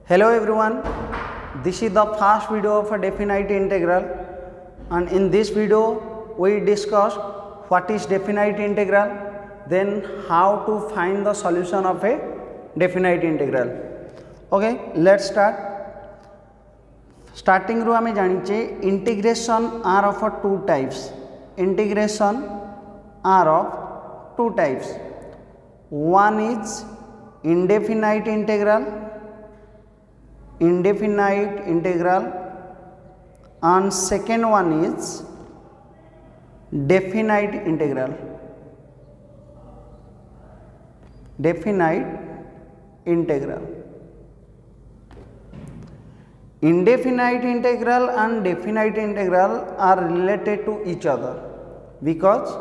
Hello everyone, this is the first video of a definite integral, and in this video we discuss what is definite integral, then how to find the solution of a definite integral. Okay, let's start. Starting ru ame janiche integration are of two types. Integration are of two types. One is indefinite integral and second one is definite integral. Indefinite integral and definite integral are related to each other because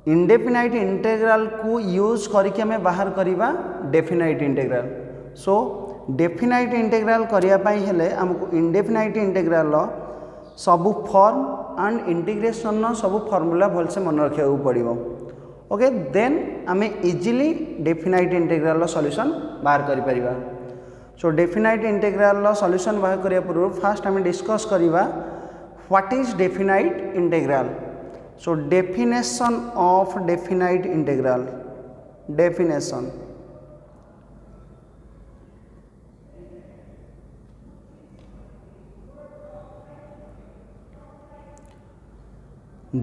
indefinite integral को use करके हमें बाहर करिबा definite integral. So definite इंटेग्राल करने हेले आमको indefinite इंटेग्राल सबू form and integration सबू फॉर्मूला भलसे मन रखा पड़ो. ओके, देन आम इजिली डेफिनाइट इंटेग्राल सॉल्यूशन बाहर करिपरिबा. सो डेफिनाइट इंटेग्राल सॉल्यूशन बाहर करिया पूर्व फास्ट आम डिस्कस करिबा what is definite integral. So definition of definite integral. Definition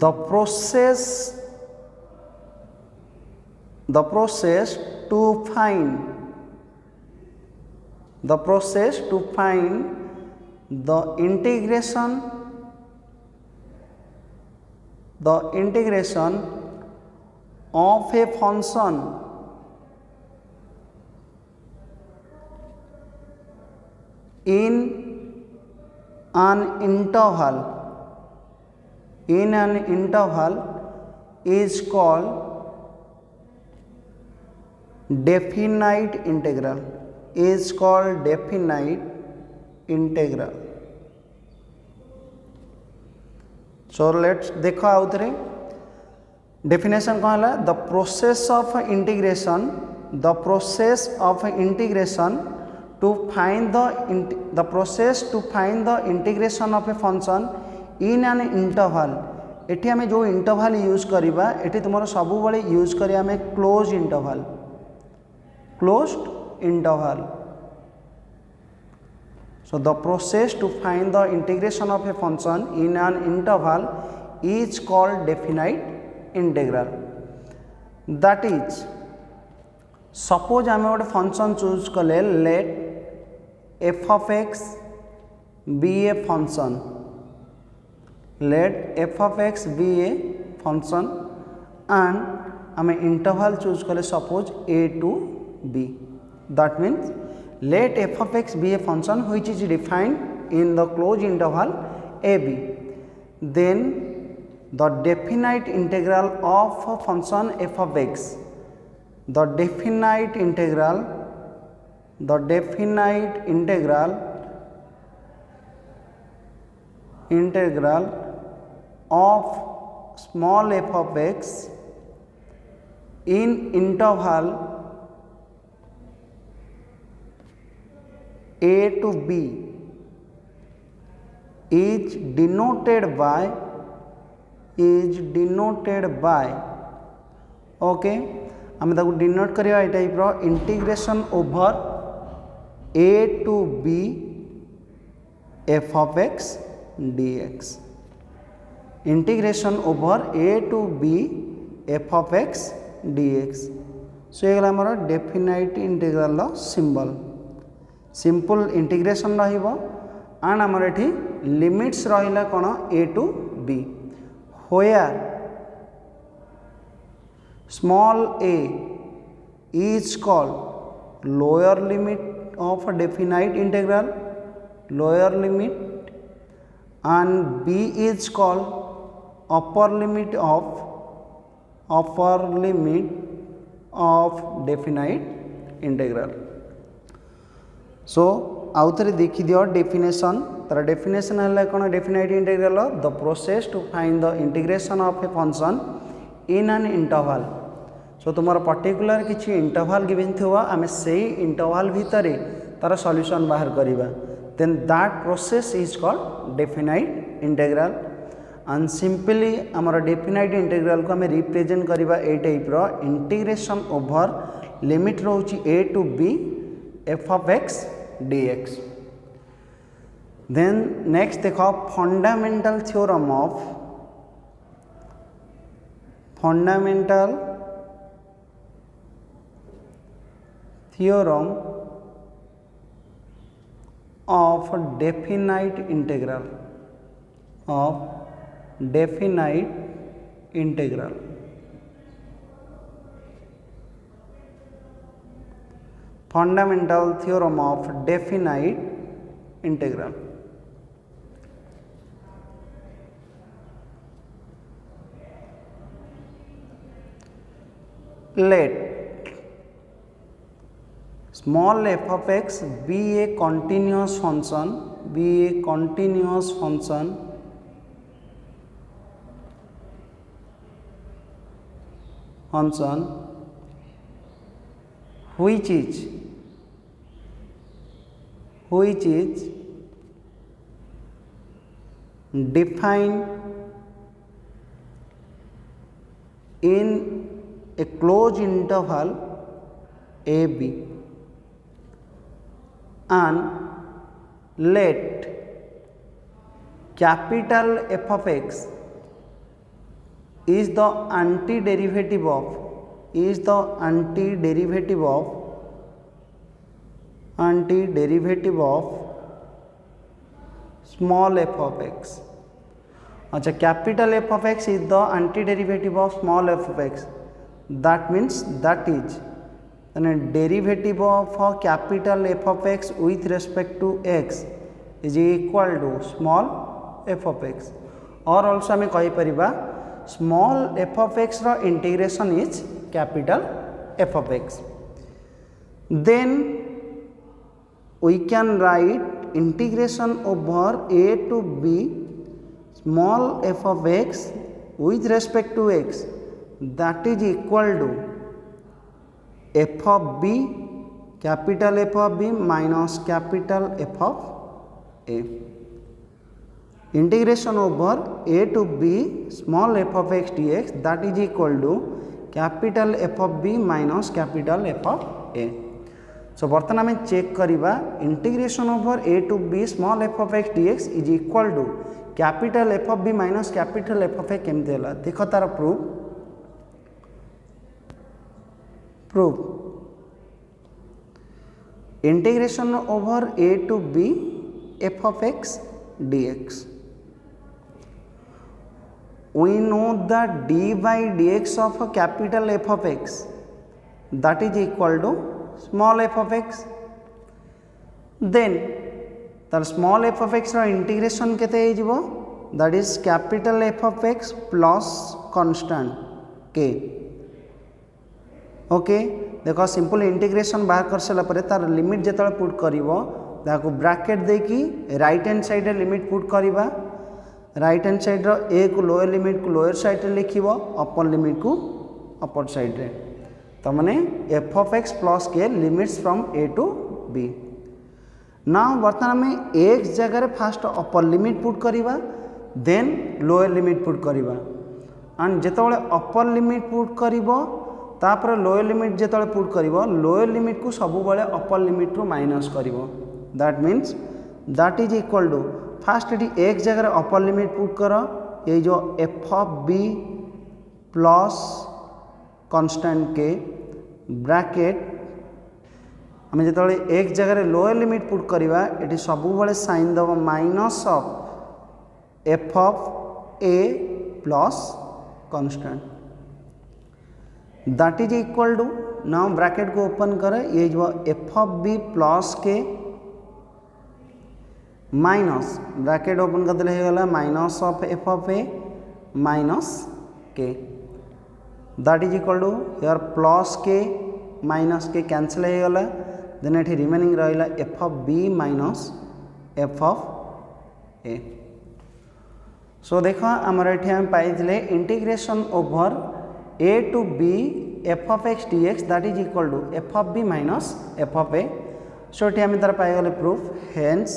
the process to find the integration of a function in an interval is called definite integral. So let's देखो आउ थे definition कौन है. The process of integration to find the integration of a function in an interval. एटी आम जो interval use करवा eighty तुम सब बड़े यूज करिया आम closed interval. So the process to find the integration of a function in an interval is called definite integral. That is suppose आम गोटे फंक्शन चूज कले let F of X be a function. Let f of x be a function and आम interval choose कले suppose a to b. That means let f of x be a function which is defined in the closed interval a b. Then the definite integral of a function f of x. The definite integral of small f of x in interval a to b is denoted by okay आम ताको denote करिया ए type रो integration over a to b f of x dx. Integration over a to b f of x dx. सो ये आमर definite integral simple integration रहिबो and आमर एठी लिमिट्स रहिला कोन a to b where small a is called lower limit of definite integral and b is called upper limit of definite integral. So आउ थे देखी दियो डेफिनेशन. तर डेफिनेशन है कौन definite integral the process to find the integration of a function in an interval. So तुम particular किसी interval given थो आम से इंटरवल भितर तार सॉल्यूशन बाहर करिबा then that process is called definite integral and simply आमर डेफिनाइट इंटीग्रल को हमें रिप्रेजेंट करिबा ए टाइप रो इंटीग्रेशन ओवर लिमिट रोची a to b f of x dx then next देखो fundamental theorem of fundamental theorem of definite integral fundamental theorem of definite integral let small f of x be a continuous function which is defined in a closed interval a b and let capital F of x is the antiderivative of small f of x. अच्छा capital F of x is the antiderivative of small f of x. That means that is derivative of capital F of x with respect to x is equal to small f of x. और also हमें कही परिबा small f of x रो integration is capital F of x. Then we can write integration over a to b small f of x with respect to x, that is equal to f of b capital F of b minus capital F of a. Integration over a to b small f of x dx, that is equal to capital F of b minus capital F of a. So बर्तमान आम check करिबा integration over a to b small f of x dx is equal to capital F of b minus capital F of a केमते होला देखो तार proof integration over a to b f of x dx. We know that d by dx of a capital F of x, that is equal to small f of x. Then तार small f of x रो integration केते हे जिवो, that is capital F of x plus constant k. Okay देखो simple integration बाहर कर सारा पर तार लिमिट जेतले पुट करिवो ताको ब्रैकेट देकी राइट हैंड साइड रे लिमिट पुट करिबा, राइट हैंड साइड रो a को लोअर लिमिट को लोअर साइड रे लिखिबो, अपर लिमिट को अपर साइड रे, तो माने f of x plus k limits from a to b. Now बर्तमान में x जगह रे फास्ट अपर लिमिट पुट करिबा देन लोअर लिमिट पुट करिबा एंड जेतबेले अपर लिमिट पुट करिवो तापर लोअर लिमिट जेतबेले पुट करिवो लोअर लिमिट को सब बेले अपर लिमिट रो माइनस करिवो, that means that is equal to first एटी x जगह रे अपर लिमिट पुट करो ये जो f of b plus constant k bracket आम जो एक जगह लोअर लिमिट पुट करवा ये सब बड़े साइन दब minus of f of a plus constant, that is equal to now bracket को ओपन करे ये जो f of b plus k minus bracket open कर देले गला minus of f of a minus k, that is equal to here plus k minus k cancel हो गला, then एठी रिमेनिंग रहिला f of b minus f of a. So देखो आमर एठी हम पाइथिले integration over a to b f of x dx that is equal to f of b minus f of a. So ये आम तार पाइगले proof hence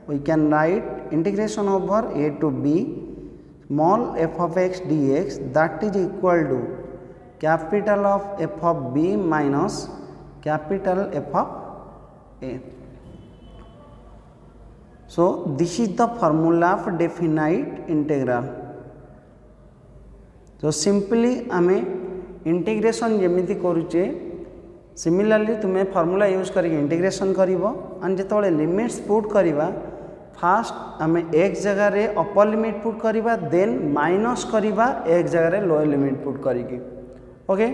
we can write integration over a to b small f of x dx that is equal to capital of f of b minus capital F of a. So this is the formula of definite integral. So simply आमे integration जमीती करुचे similarly तुम्हें formula use करके integration करिवो and जेतबेले limits put करिवा first आमे एक जगह रे अपर लिमिट पुट करिवा देन माइनस करिवा एक जगह रे लोअर लिमिट पुट करिके ओके.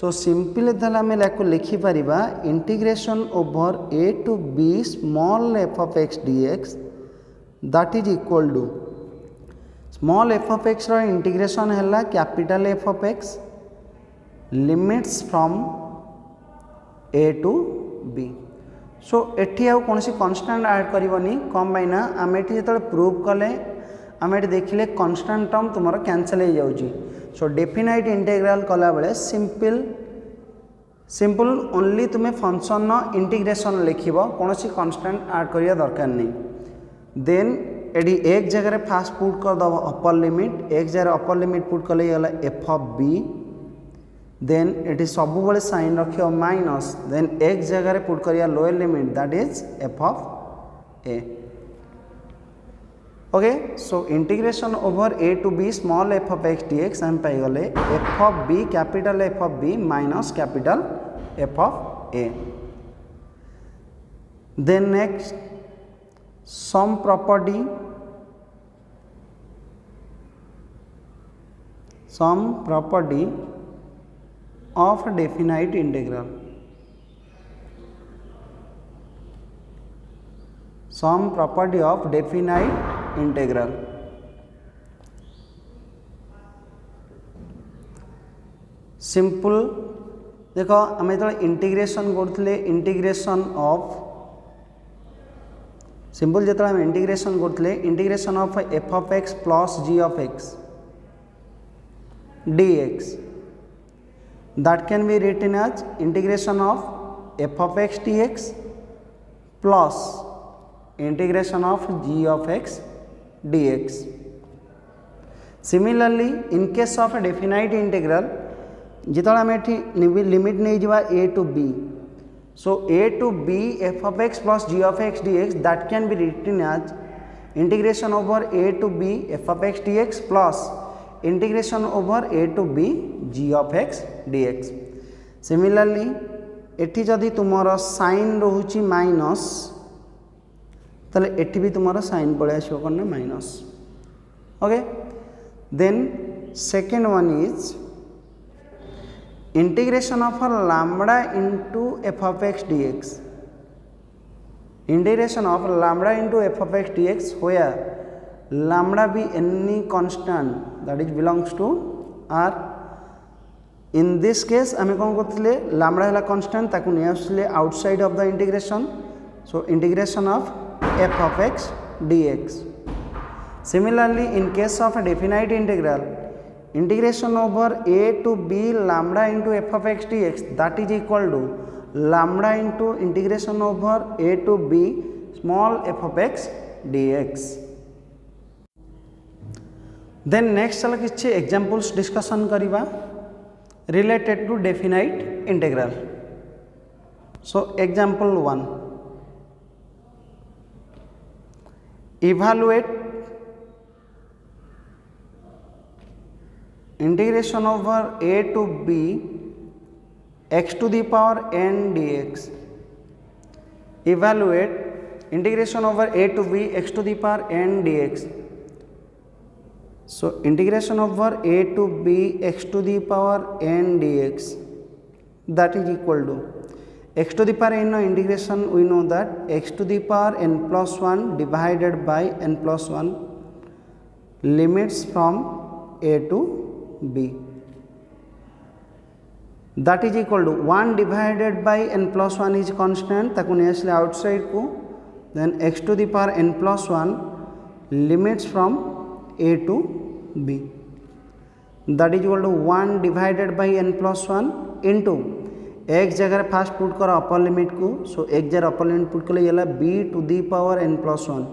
सो सिंपली ताले आमे लाको लिखि परिबा integration over a to b small f of x dx that is equal to small f of x रो इंटीग्रेशन हैला capital F of x limits from a to b. सो एठी आउ कोनसी कांस्टेंट ऐड करबनी कम बाइना आमे एठी जेतले प्रूव कले आमे एठी देखिले कांस्टेंट टर्म तुमरो कैंसिल हो जाउची. सो डेफिनाइट इंटीग्रल कला बेले सिंपल ओनली तुम्हें फंक्शन इंटीग्रेशन लिखिबो कोनसी कांस्टेंट ऐड करिया दरकार नहीं. देन एडी एक जगह फास्ट पुट कर दबो अपर लिमिट एक जगह अपर लिमिट पुट कले गला f of b देन एटी सब बड़े साइन रखियो माइनस देन एक जगह पुट करिया lower limit that is f of a. Okay. So integration over a to b small f of x dx हम पाई गले f of b capital F of b minus capital F of a. Then next some property of definite integral. Some property of definite integral. Simple देखो आम जो integration करते integration of simple जो आम integration करते integration of f of x plus g of x dx that can be written as integration of f of x dx plus integration of g of x dx. Similarly in case of a definite integral जिते आम limit नहीं जावा a to b so a to b f of x plus g of x dx that can be written as integration over a to b f of x dx plus integration over a to b g of x dx. Similarly एठी जदि तुमर sign रोची minus ताले एठी भी तुमर sign पड़े आसो करना minus okay. Then second one is integration of lambda into f of x dx. Integration of lambda into f of x dx होया lambda be any constant that is belongs to R. In this case आमे कौन करथिले lambda है constant ताकू नहीं आसले outside of the integration. So integration of f of x dx. Similarly in case of a definite integral integration over a to b lambda into f of x dx that is equal to lambda into integration over a to b small f of x dx. Then next चल किसी examples discussion करिबा related to definite integral. So example 1 evaluate integration over a to b x to the power n dx. Evaluate integration over a to b x to the power n dx. So integration over a to b x to the power n dx that is equal to x to the power n integration we know that x to the power n plus 1 divided by n plus 1 limits from a to b that is equal to 1 divided by n plus 1 is constant ताकू नहीं आसले outside को then x to the power n plus 1 limits from a to b that is equal to 1 divided by n plus 1 into x जगह first put कर upper limit को सो x जगह अपर limit put कले ये b to the power n plus 1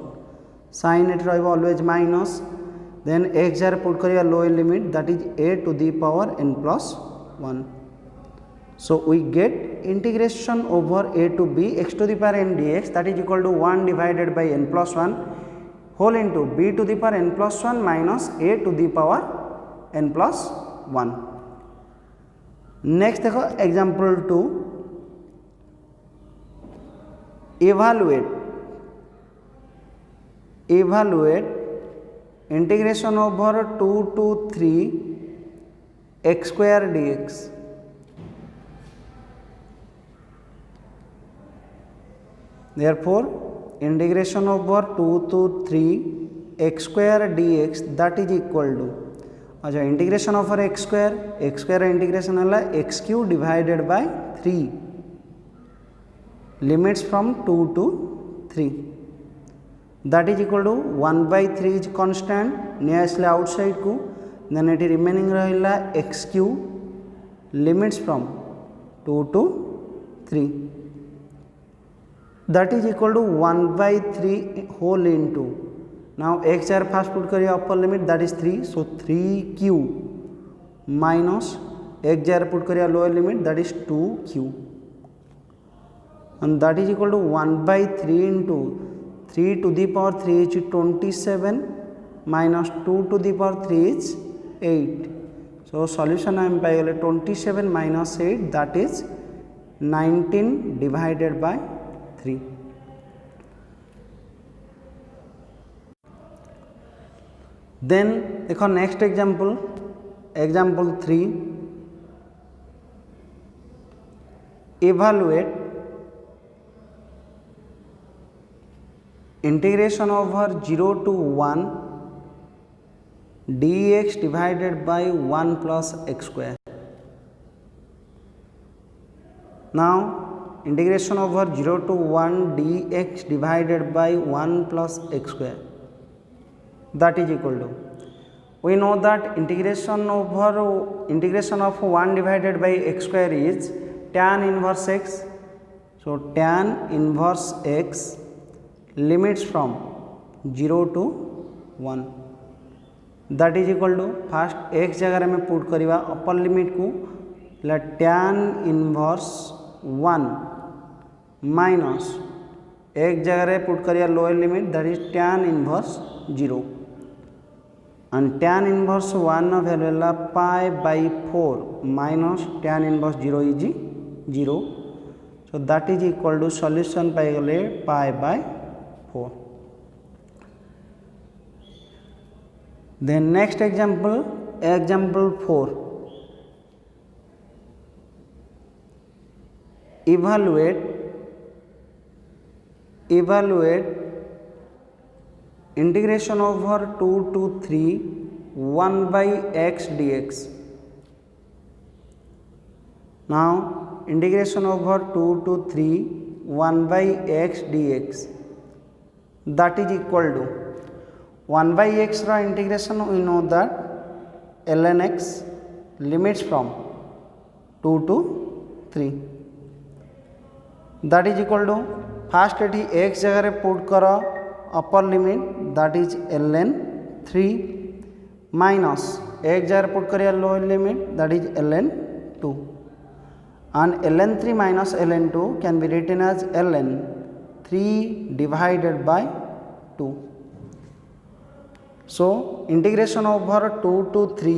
sign एट always minus then x जगह put करिया lower limit that is a to the power n plus 1 so we get integration over a to b x to the power n dx that is equal to 1 divided by n plus 1 whole into b to the power n plus 1 minus a to the power n plus 1. Next देखो example 2 evaluate integration over 2 to 3 x square dx. Therefore integration over 2 to 3 x square dx that is equal to अच्छा integration of x square integration है x cube divided by 3 limits from 2 to 3 that is equal to 1/3 is constant नहीं आसले outside को then ये remaining रहा x cube limits from 2 to 3 that is equal to 1/3 whole into now x जगह first put करिए upper limit that is 3 so 3q minus x जगह put करिए lower limit that is 2q and that is equal to 1/3 into 3 to the power 3 is 27 minus 2 to the power 3 is 8 so solution I am पाइगले 27 minus 8 that is 19 divided by 3. Then देखो next example 3 evaluate integration over 0 to 1 dx divided by 1 plus x square. Now integration over 0 to 1 dx divided by 1 plus x square that is equal to we know that integration of 1 divided by x square is tan inverse x so tan inverse x limits from 0 to 1 that is equal to first x जगह में put करिवा upper limit को tan inverse 1 minus x जगह put करिया lower limit that is tan inverse 0 and tan inverse 1 value है pi by 4 minus tan inverse 0 is 0 so that is equal to solution पाइगले pi by 4. Then next example 4 evaluate integration over 2 to 3 1 by x dx. Now integration over 2 to 3 1 by x dx that is equal to 1 by x ra integration we know that ln x limits from 2 to 3 that is equal to first eighty x जगह put कर upper limit that is ln 3 minus x जगह put करिया lower limit that is ln 2 and ln 3 minus ln 2 can be written as ln 3 divided by 2. So integration over 2 to 3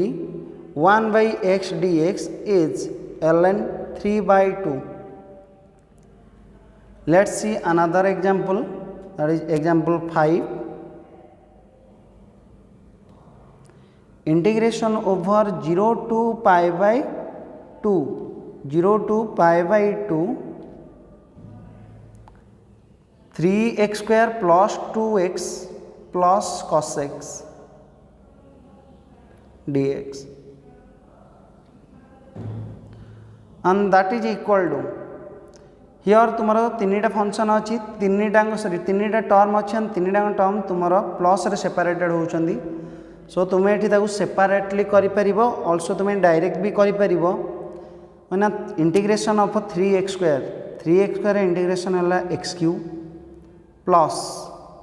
1 by x dx is ln 3 by 2. Let's see another example that is example 5. Integration over 0 to pi by 2 3x square plus 2x plus cos x dx and that is equal to here तुम तीन function अच्छी तीन term अच्छी तीन term तुम plus रे separated होती सो तुम्हें ये सेपरेटली कर ऑल्सो तुम्हें डायरेक्ट भी कर मैंने इंटीग्रेशन ऑफ 3x² इंटीग्रेशन है x³ plus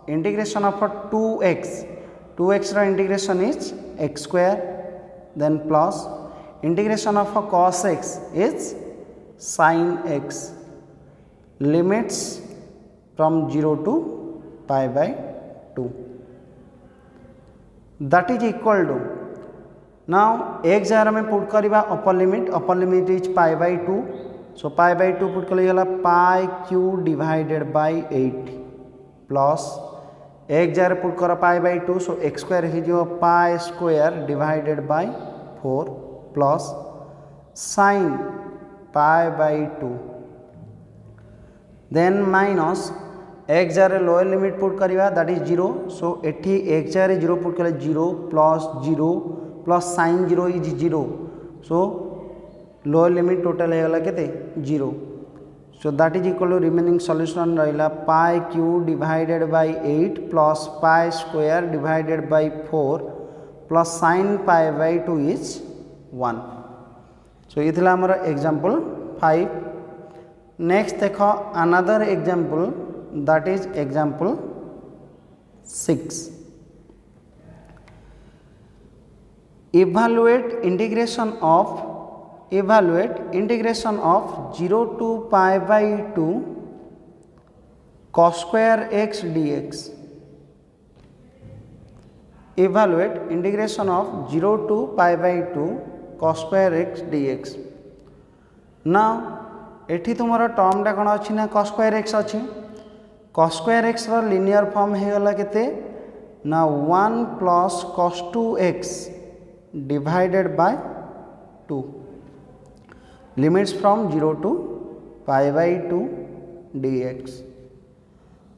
integration of 2x integration is x², then plus integration of cos x is sin x, limits from 0 to π/2, that is equal to now एक जगह में put करवा upper limit is π/2, so π/2 put कर π³ divided by 8 plus एक जगह put कर π/2, सो x² हो π² divided by 4 plus sin π/2, then minus एक जगह लोअर लिमिट पुट करवा दैट इज 0, सो एठी एक जगह 0 पुट कर 0 plus sin 0 is 0, so lower limit total है केते 0, so that is equal to remaining solution रहिला π³ divided by 8 plus π² divided by 4 plus sin π/2 is 1। So ये थिला हमर एग्जांपल 5। नेक्स्ट देखो another example that is example 6। evaluate integration of 0 to π/2 cos² x dx। evaluate integration of 0 to π/2 cos² x dx। now एठी तुमरा टर्मटा कौन अच्छी ना cos² x अच्छी, cos² x रो लिनियर फॉर्म हो गला केते ना 1 plus cos 2x divided by 2, limits from 0 to π/2 dx,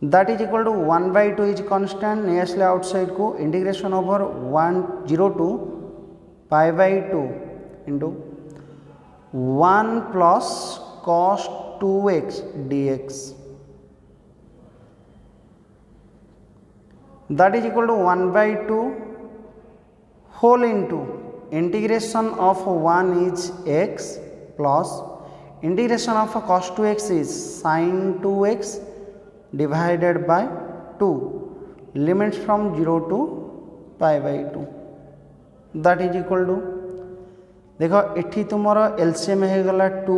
that is equal to 1/2 is constant नहीं आसले आउटसाइड को integration over 0 to π/2 into 1 plus cos 2x dx, that is equal to 1/2 whole into integration of 1 is x plus integration of cos 2x is sin 2x divided by 2, limits from 0 to π/2, that is equal to देखो एठी तुमरो LCM हो गला 2,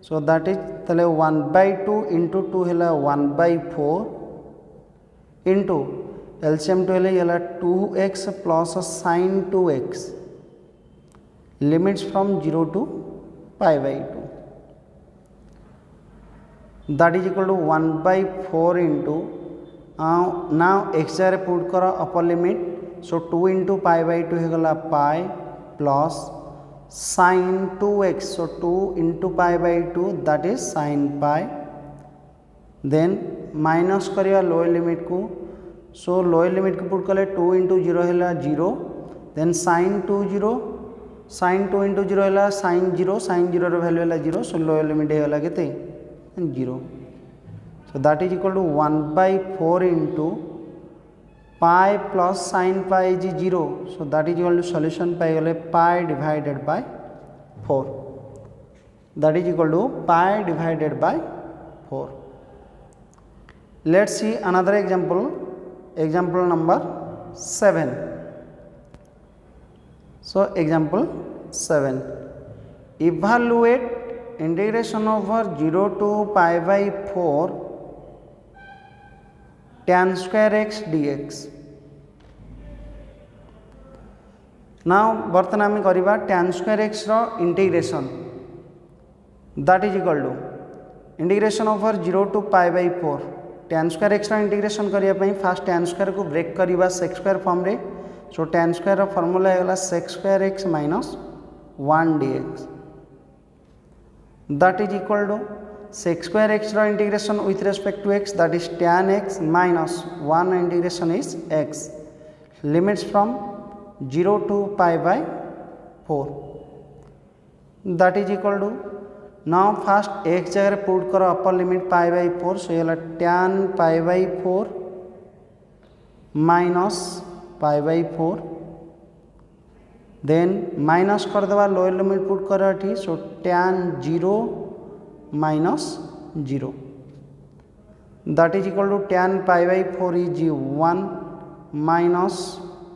सो that is तले 1/2 into 2 है 1/4 into LCM 2 है 2x plus sin 2x, limits from 0 to π/2, that is equal to 1/4 into now x जगह put कर upper limit, so 2 into π/2 हो गला pi plus sin 2x, so 2 into π/2 that is sin pi, then minus करिया lower limit को, सो lower limit को put कले 2 into 0 है 0, then sin 2 into 0 है sin 0 रो वैल्यू है 0, सो लोअर लिमिट है केते 0, so that is equal to 1/4 into pi plus sin pi is 0, so that is equal to solution pi गले pi divided by 4, that is equal to pi divided by 4। let's see another example number 7। so example 7, evaluate integration over 0 to π/4 tan² x dx। Now बर्तन आम करवा tan² x रो integration, that is equal to integration over 0 to π/4 tan² x रो integration करने first tan² को break करवा sec² form रे, सो tan² रो formula है sec² x minus 1 dx, that is equal to sec² x रो integration with respect to x, that is tan x minus 1 integration is x, limits from 0 to π/4, that is equal to now first एक जगह put करो upper limit π/4, सो ये tan π/4 minus π/4 then minus करदेवा lower limit put कर एठी so tan 0 minus 0 that is equal to tan pi by 4 is 1 minus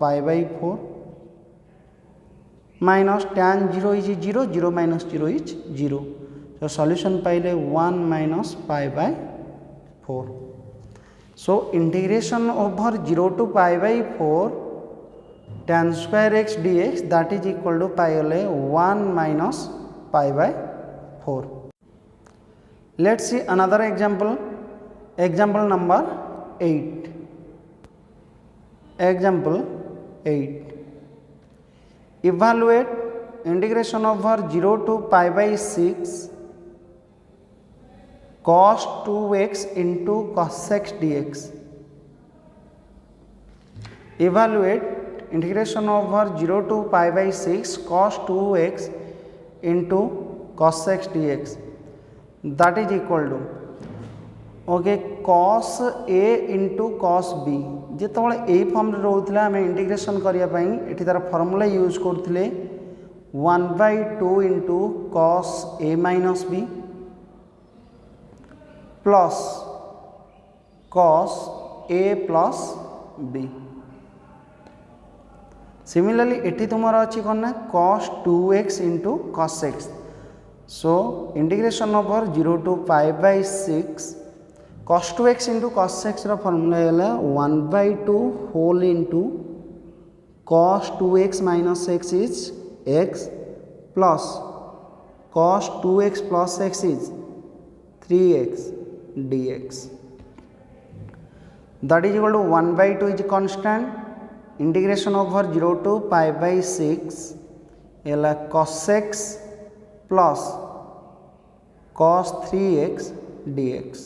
pi by 4 minus tan 0 is 0 0 minus 0 is 0 so solution paile 1 minus pi by 4 so integration over 0 to pi by 4 tan square x dx that is equal to pi 1 minus pi by 4. Let's see another example. Example number 8. Example 8. Evaluate integration over 0 to pi by 6 cos 2x into cos x dx. Evaluate integration over 0 to pi by 6 cos 2x into cos x dx that is equal to okay cos a into cos b जेतबले ए form रे रहउतले हमें integration करिया पई एठी तार formula use करथिले 1/2 into cos a minus b plus cos a plus b Similarly, एटी तुमार अच्छी कौन ना cos 2x into cos x. So integration over 0 to pi by 6 cos 2x into cos x रा फॉर्मूला है 1/2 whole into cos 2x minus x is x plus cos 2x plus x is 3x dx. That is equal to 1/2 is constant. Integration over 0 to pi by 6 is cos x plus cos 3x dx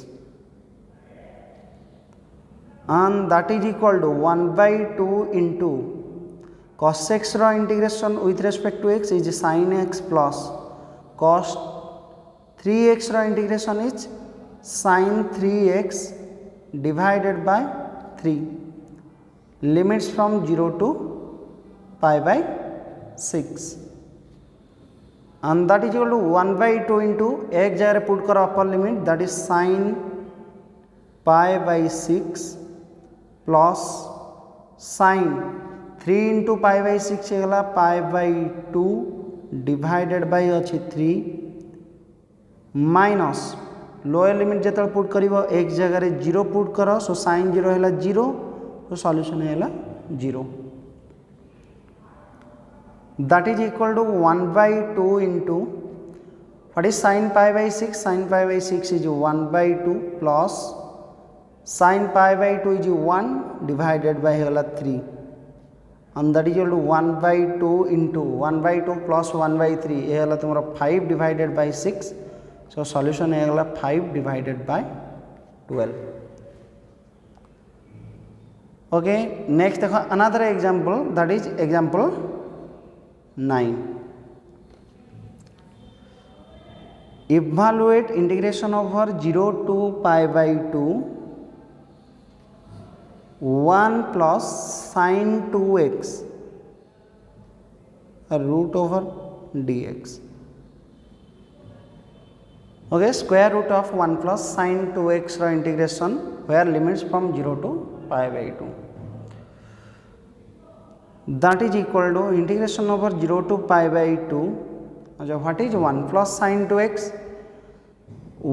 and that is equal to 1/2 into cos x रा integration with respect to x is sin x plus cos 3x रा integration is sin 3x divided by 3 limits from 0 to pi by 6 and that is equal to 1/2 into x jagare put karo upper limit that is sin pi by 6 plus sin 3 into pi by 6 हेगला pi by 2 divided by अछि 3 minus lower limit जेतल put करिवो x जगह 0 put करो सो sin 0 हेला 0 तो solution है 0 that is equal to 1/2 into what is sin pi by 6 sin pi by 6 is 1/2 plus sin pi by 2 is 1 divided by 3 and that is equal to 1/2 into 1/2 plus 1/3 ये तुम्हारा 5 divided by 6 so solution है 5 divided by 12. Okay, next देखो another example that is example 9. Evaluate integration over 0 to pi by 2 1 plus sin 2x root over dx. Okay, square root of 1 plus sin 2x रा integration where limits from 0 to pi by 2 that is equal to integration over 0 to pi by 2 अच्छा what is 1 plus sin 2x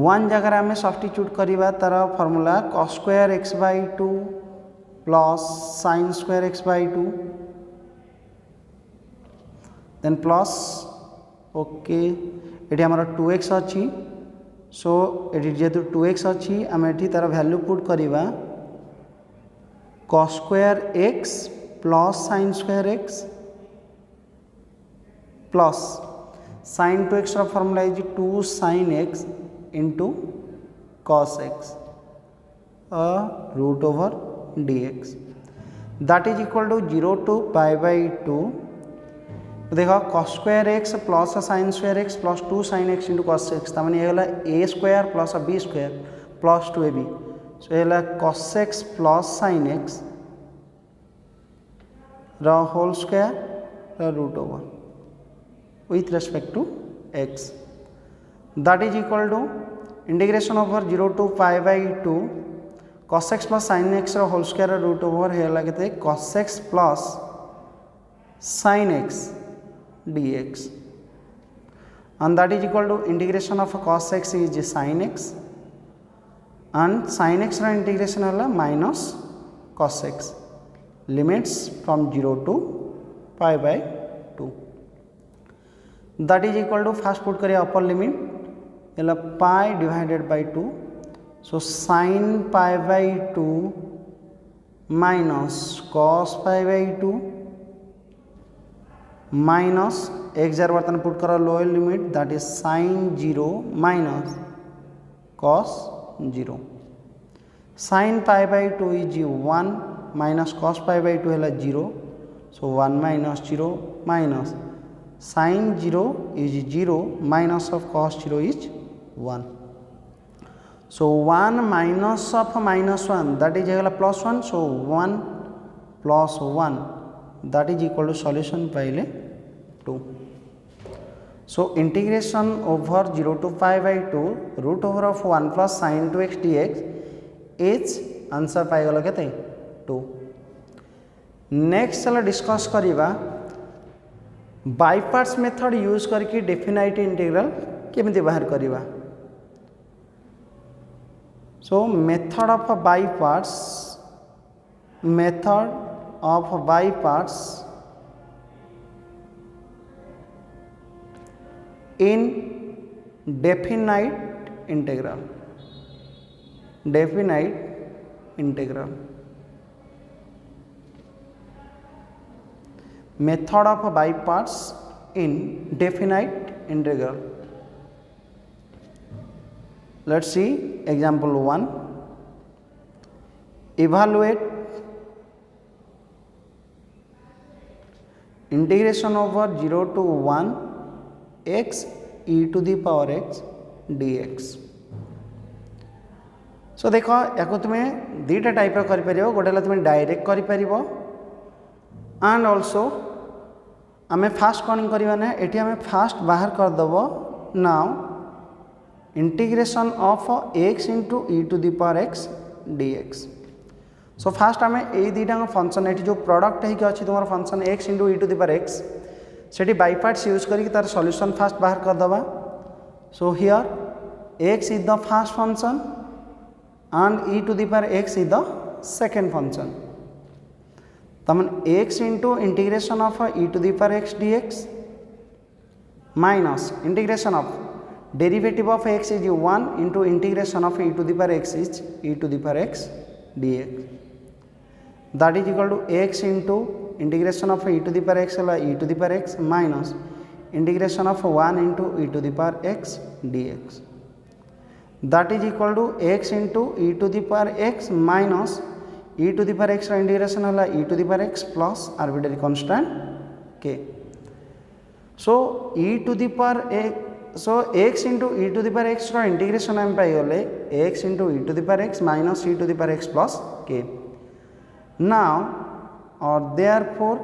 1 जगह हमें substitute करिबा तार formula cos square x by 2 plus sin square x by 2 then plus okay eighty हमर 2x अछि सो eighty जेतु 2x अछि हम eighty तार वैल्यू पुट करिबा cos square x plus sin square x plus sin 2x रा formula is 2 sin x into cos x root over dx that is equal to 0 to pi by 2 देखो cos square x plus sin square x plus 2 sin x into cos x तामने ये वाला a square plus b square plus 2ab so ये वाला cos x plus sin x रा whole square root over with respect to x. That is equal to integration over 0 to pi by 2 cos x plus sin x whole square root over है cos x plus sin x dx, and that is equal to integration of cos x is sin x and sin x integration है minus cos x, limits from 0 to pi by 2. That is equal to first put करिए upper limit है pi divided by 2, so sin pi by 2 minus cos pi by 2 minus x jar बर्तन put करो lower limit that is sin 0 minus cos 0. sin pi by 2 is 1 minus cos pi by 2 है 0, so 1 minus 0 minus sin 0 is 0 minus of cos 0 is 1. So 1 minus of minus 1 that is plus 1, so 1 plus 1 that is equal to solution पाइले 2. So integration over 0 to pi by 2 root over of 1 plus sin 2x dx is answer पाइगल केते 2. Next चलो discuss करिबा by parts method use करके definite integral केमिति बाहर करिबा. So method of by parts in definite integral. Method of by parts in definite integral. Let's see example 1. Evaluate integration over 0 to 1 x e to the power x dx. So देखो याको तुम्हें दीटा type कर परिबो, गोटेला तुम्हें direct करि परिबो and also आमे first कौन करबा ना एठी आमे फास्ट बाहर कर दबो now integration of x into e to the power x dx. So first आमे ए दीटा फंक्शन एठी जो प्रोडक्ट है कि अछि तुम्हारा function x into e to the power x Sethi by parts use करके तार सॉल्यूशन फास्ट बाहर कर दबा. So here x is the first function and e to the power x is the second function. तमन x into integration of e to the power x dx minus integration of derivative of x is 1 into integration of e to the power x is e to the power x dx. That is equal to x into integration of e to the power x e to the power x minus integration of 1 into e to the power x dx. That is equal to x into e to the power x minus e to the power x integration है e to the power x plus arbitrary constant k. So e to the power x, so x into e to the power x रो integration हम पाई गले x into e to the power x minus e to the power x plus k. Now or therefore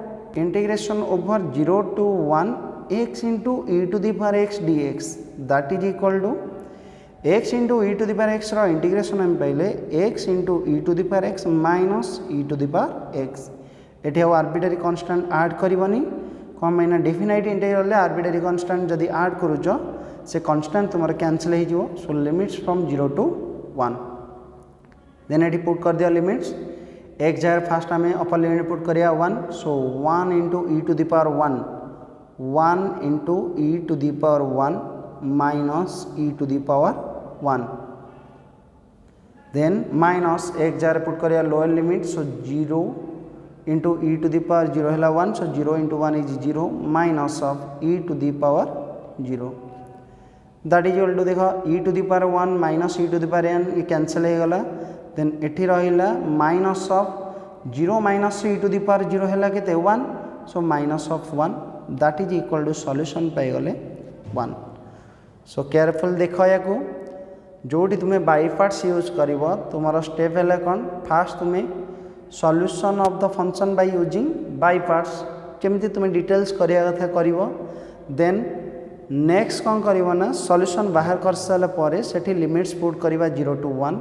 integration over 0 to 1 x into e to the power x dx that is equal to x into e to the power x रो integration हम पाइले x into e to the power x minus e to the power x. एठी अब arbitrary constant add करबनी कम मैंने definite integral ले arbitrary constant जदी add करूजो से constant तुमर कैंसिल हो जिवो. सो लिमिट्स फ्रॉम 0 to 1 देन एठी पुट कर दिया लिमिट्स x जार फर्स्ट हमें अपर लिमिट पुट करिया 1. सो 1 into e to the power 1 into e to the power 1 minus e to the power 1 then minus x jar put करिया lower limit. So 0 into e to the power 0 है 1, so 0 into 1 is 0 minus of e to the power 0 that is equal to देखो e to the power 1 minus e to the power n ये cancel हो गला. Then एठी रहिला minus of 0 minus e to the power 0 है केते 1, so minus of 1 that is equal to solution पाई गले 1. So careful देखो याको जोटी तुम्हें बाय पार्ट्स यूज करिवो तुम्हारा स्टेप है कौन फास्ट तुम्हें solution of the function by using by parts केमती तुम्हें डिटेल्स करिया कथा करिवो देन नेक्स्ट कौन करिवो ना सॉल्यूशन बाहर कर सारा पर सेठी लिमिट्स पुट करिवा 0 to 1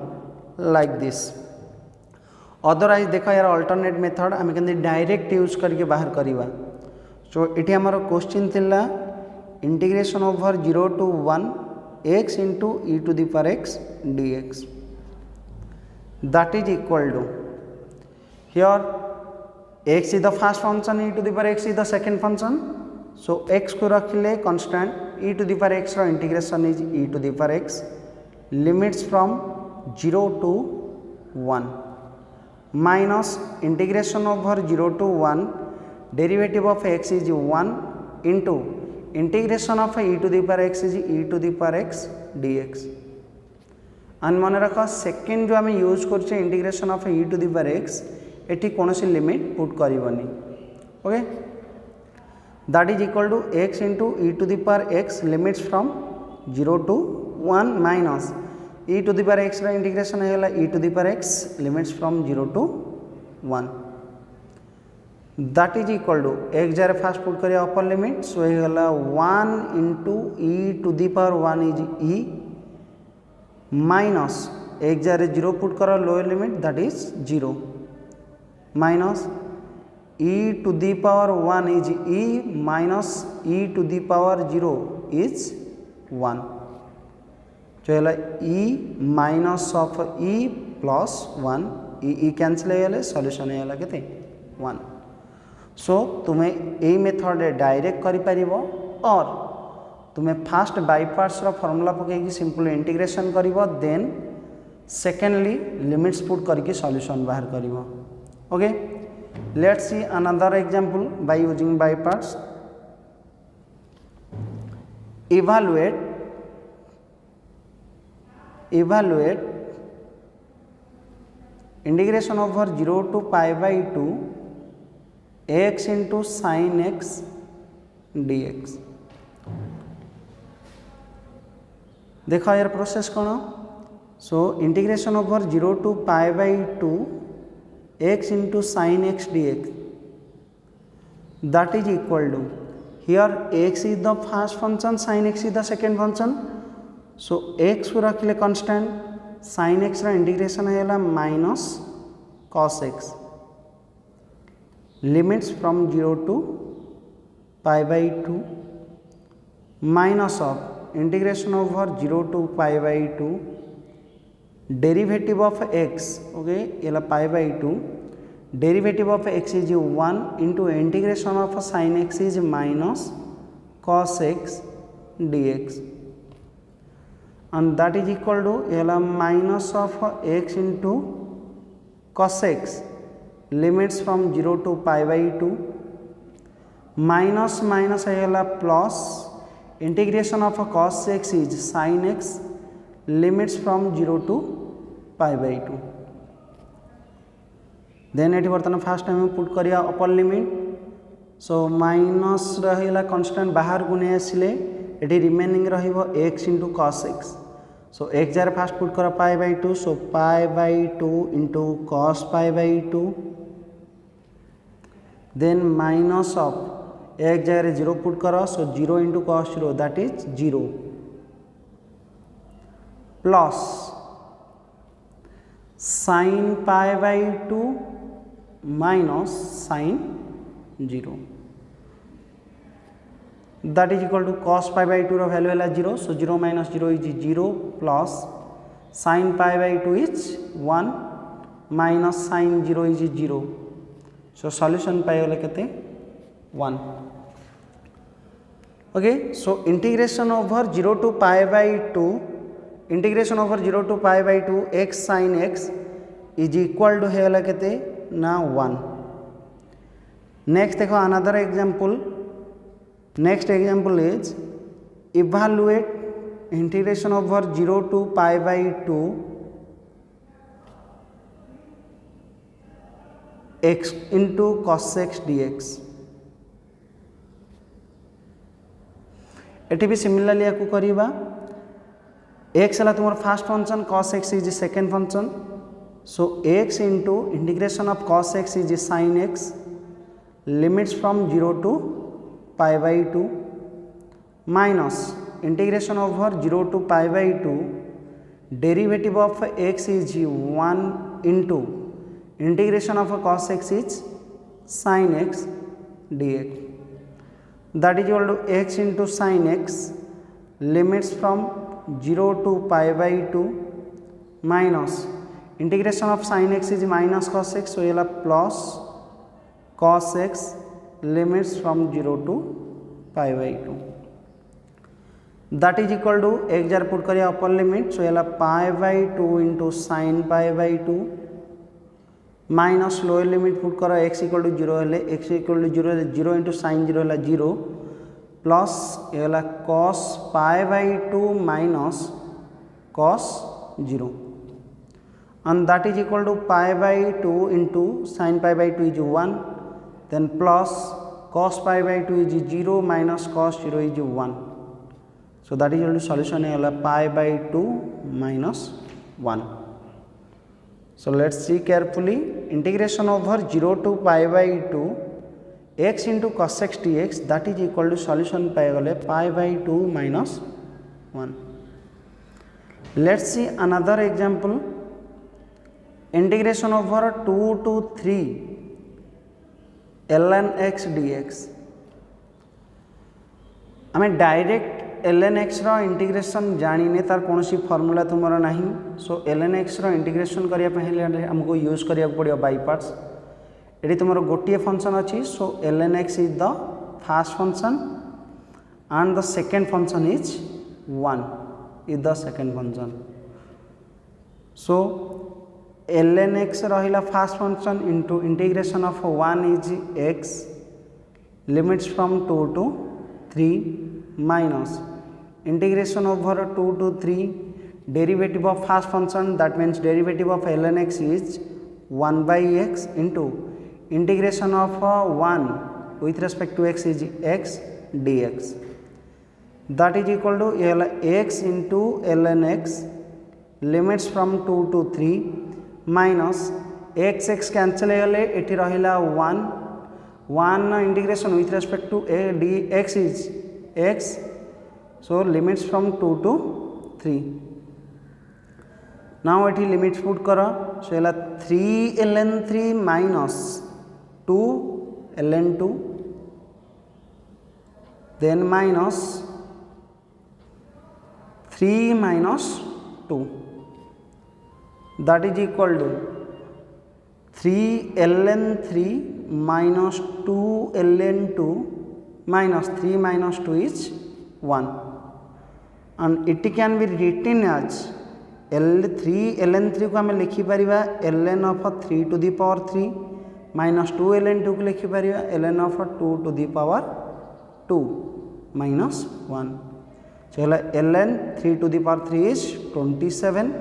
लाइक दिस अदरवाइज देखो यार अल्टरनेट मेथड आम के डायरेक्ट यूज करके बाहर करवा सो ये आमर क्वेश्चन थिला integration over 0 to 1 x into e to the power x dx that is equal to here x is the first function e to the power x is the second function so x को रखिले constant e to the power x रो integration is e to the power x limits from 0 to 1 minus integration over 0 to 1 derivative of x is 1 into integration of e to the power x is e to the power x dx and मन रख second जो आम use कर integration of e to the power x एटी कौन सी limit put करनी okay that is equal to x into e to the power x limits from 0 to 1 minus e to the power x रा integration है e to the power x limits from 0 to 1 that is equal to x जार first put करिया upper limit so होगा 1 into e to the power 1 is e minus एक जार 0 put कर lower limit that is 0 minus e to the power 1 is e minus e to the power 0 is 1 जो है e minus of e plus 1 e cancel हो solution है के 1 सो तुम्हें यही मेथड डायरेक्ट कर और तुम्हें फास्ट बाय पार्ट्स रो फॉर्मूला पकईकि सिंपल इंटीग्रेशन करिवो देन सेकेंडली लिमिट्स पुट करके सॉल्यूशन बाहर करिवो okay let's see another example by using by parts evaluate integration over 0 to pi by 2 x into sin x dx देखो यार process कौन सो integration over 0 to pi by 2 x into sin x dx that is equal to here x is the first function sin x is the second function so x को रखिले constant sin x रा integration है minus cos x limits from 0 to pi by 2 minus of integration over 0 to pi by 2 derivative of x okay ये pi by 2 derivative of x is 1 into integration of sin x is minus cos x dx and that is equal to ये minus of x into cos x limits from 0 to pi by 2 minus minus है plus integration of cos x is sin x limits from 0 to pi by 2 then ये बर्तमान first time put करिया upper limit so minus रहा constant बाहर को नहीं आसिले ये रिमेनिंग रहिबो x into cos x so x जार फास्ट पुट कर pi by 2 so pi by 2 into cos pi by 2 then minus of एक जगह 0 पुट कर सो 0 into cos 0 that is 0 plus sin pi by 2 minus sin 0 that is equal to cos pi by 2 रो value है 0 so 0 minus 0 is 0 plus sin pi by 2 is 1 minus sin 0 is 0 so solution पाइगले केते 1 okay so integration over 0 to pi by 2 integration over 0 to pi by 2 x sin x is equal to है केते ना 1 next देखो another example next example is evaluate integration over 0 to pi by 2 x into cos x dx eighty भी similarly या करिबा x है तुम first function cos x is second function so x into integration of cos x is sin x limits from 0 to pi by 2 minus integration over 0 to pi by 2 derivative of x is 1 into integration of cos x is sin x dx, that is equal to x into sin x limits from 0 to pi by 2 minus integration of sin x is minus cos x, so ये plus cos x limits from 0 to pi by 2, that is equal to x jar put करिए upper limit, so ये pi by 2 into sin pi by 2 minus lower limit put करो x equal to 0 हेले x equal to 0 0 into sin 0 है 0 plus ये cos pi by 2 minus cos 0 and that is equal to pi by 2 into sin pi by 2 is 1, then plus cos pi by 2 is 0 minus cos 0 is 1, so that is equal to solution है pi by 2 minus 1. So let's see carefully, integration over 0 to pi by 2 x into cos x dx, that is equal to solution पाइगले pi by 2 minus 1. Let's see another example, integration over 2 to 3 ln x dx. आमे direct ln x रो integration जानी तार कौन सी formula तुमर नहीं, सो ln x रो integration करिया पहले हमको यूज करिया पड़ियो बाय पार्ट्स. एटी तुमर गोटिए फंक्शन अच्छी, सो ln x is the first function and the second function is 1 is the second function. So ln x रहिला first function into integration of 1 is x limits from 2 to 3 minus integration over 2 to 3 derivative of first function, that means derivative of ln x is 1 by x into integration of 1 with respect to x is x dx, that is equal to x into ln x limits from 2 to 3 minus x x cancel होगले एटी रहिला 1 integration with respect to a dx is x, so limits from 2 to 3. now eighty limits put करो, so ये 3 ln 3 minus 2 ln 2 then minus 3 minus 2, that is equal to 3 ln 3 minus 2 ln 2 minus 3 minus 2 is 1, and it can be written as L3 ln 3 को आम लिखिपर ln of 3 to the power 3 minus 2 ln 2 को लिखिपर ln of 2 to the power 2 minus 1. So ln 3 to the power 3 is 27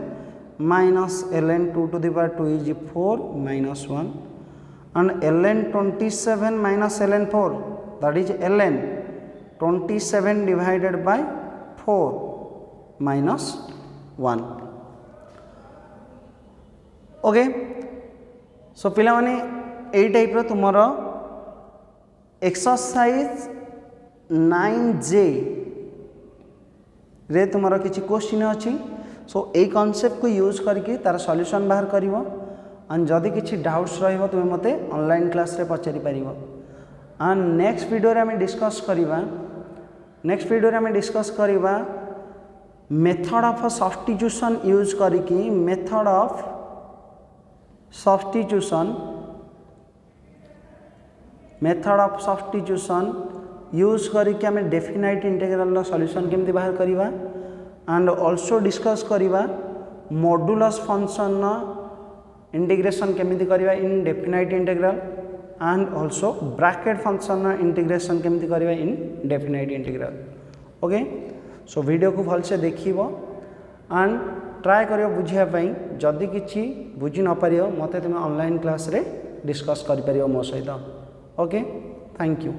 minus ln 2 to the power 2 is 4 minus 1, and ln 27 minus ln 4, that is ln 27 divided by 4 minus 1. Okay, सो पिला माने एई type रो तुमरो exercise 9J रे तुमरो किछि question अछि, सो एई concept को use करके तार solution बाहर करिवो, and जदि किछि डाउट्स रहइबो तुमे मते ऑनलाइन क्लास रे पचारि परिवो. एंड नेक्स्ट वीडियो रे हमें डिस्कस करिवा मेथड ऑफ सब्स्टिट्यूशन यूज करिकी, मेथड ऑफ सब्स्टिट्यूशन यूज करिकी हमें डेफिनाइट इंटीग्रल रो सॉल्यूशन केमती बाहर करिवा, एंड आल्सो डिस्कस करिवा मॉड्यूलस फंक्शन नो इंटीग्रेशन केमती करिवा in definite integral, and also bracket function नो इंटीग्रेशन केमती करिवा in definite integral. Okay, so video को भल से देखिबो एंड ट्राए करियो बुझिया पई, जदि किछि बुझि न पारियो मते तुम ऑनलाइन क्लास रे डिस्कस करि परियो मो सहित. Okay, thank you.